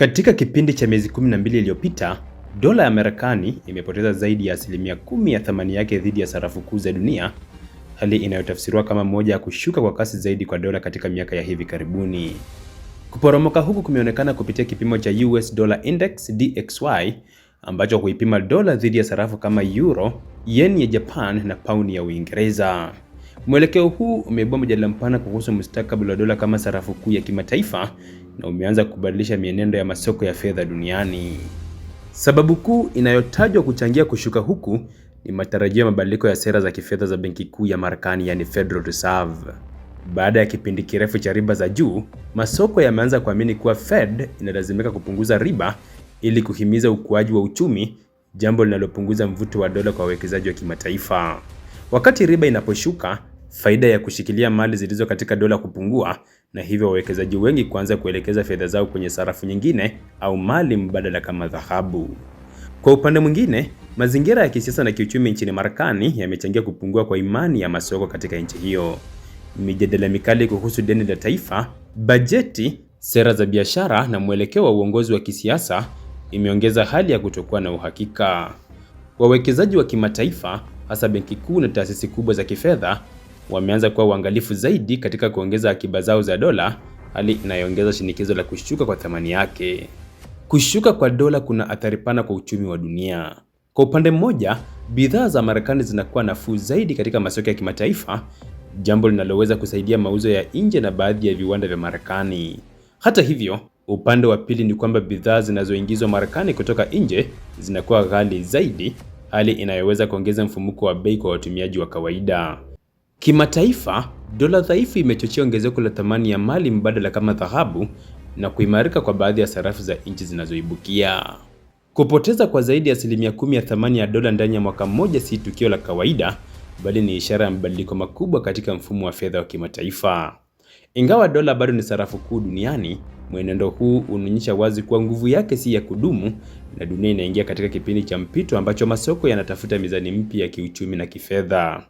Katika kipindi cha miezi 12 iliyopita, dola ya Marekani imepoteza zaidi ya 10% ya thamani yake dhidi ya sarafu kuu za dunia, hali inayotafsiriwa kama moja ya kushuka kwa kasi zaidi kwa dola katika miaka ya hivi karibuni. Kuporomoka huku kumeonekana kupitia kipimo cha US Dollar Index DXY ambacho huipima dola dhidi ya sarafu kama euro, yen ya Japan na pauni ya Uingereza. Mwelekeo huu umeibua mjadala mpana kuhusu mustakabali wa dola kama sarafu kuu ya kimataifa na umeanza kubadilisha mienendo ya masoko ya fedha duniani. Sababu kuu inayotajwa kuchangia kushuka huku ni matarajio ya mabadiliko ya sera za kifedha za Benki Kuu ya Marekani, yani Federal Reserve. Baada ya kipindi kirefu cha riba za juu, masoko yameanza kuamini kuwa Fed inalazimika kupunguza riba ili kuhimiza ukuaji wa uchumi, jambo linalopunguza mvuto wa dola kwa wawekezaji wa kimataifa. Wakati riba inaposhuka, faida ya kushikilia mali zilizo katika dola kupungua, na hivyo wawekezaji wengi kuanza kuelekeza fedha zao kwenye sarafu nyingine au mali mbadala kama dhahabu. Kwa upande mwingine, mazingira ya kisiasa na kiuchumi nchini Marekani yamechangia kupungua kwa imani ya masoko katika nchi hiyo. Mijadala mikali kuhusu deni la taifa, bajeti, sera za biashara na mwelekeo wa uongozi wa kisiasa imeongeza hali ya kutokuwa na uhakika. Wawekezaji wa kimataifa, hasa benki kuu na taasisi kubwa za kifedha, wameanza kuwa uangalifu zaidi katika kuongeza akiba zao za dola, hali inayoongeza shinikizo la kushuka kwa thamani yake. Kushuka kwa dola kuna athari pana kwa uchumi wa dunia. Kwa upande mmoja, bidhaa za Marekani zinakuwa nafuu zaidi katika masoko ya kimataifa, jambo linaloweza kusaidia mauzo ya nje na baadhi ya viwanda vya Marekani. Hata hivyo, upande wa pili ni kwamba bidhaa zinazoingizwa Marekani kutoka nje zinakuwa ghali zaidi, hali inayoweza kuongeza mfumuko wa bei kwa watumiaji wa kawaida. Kimataifa, dola dhaifu imechochea ongezeko la thamani ya mali mbadala kama dhahabu na kuimarika kwa baadhi ya sarafu za nchi zinazoibukia. Kupoteza kwa zaidi ya 10% ya thamani ya dola ndani ya mwaka mmoja si tukio la kawaida, bali ni ishara ya mabadiliko makubwa katika mfumo wa fedha wa kimataifa. Ingawa dola bado ni sarafu kuu duniani, mwenendo huu unaonyesha wazi kuwa nguvu yake si ya kudumu na dunia inaingia katika kipindi cha mpito ambacho masoko yanatafuta mizani mpya ya kiuchumi na kifedha.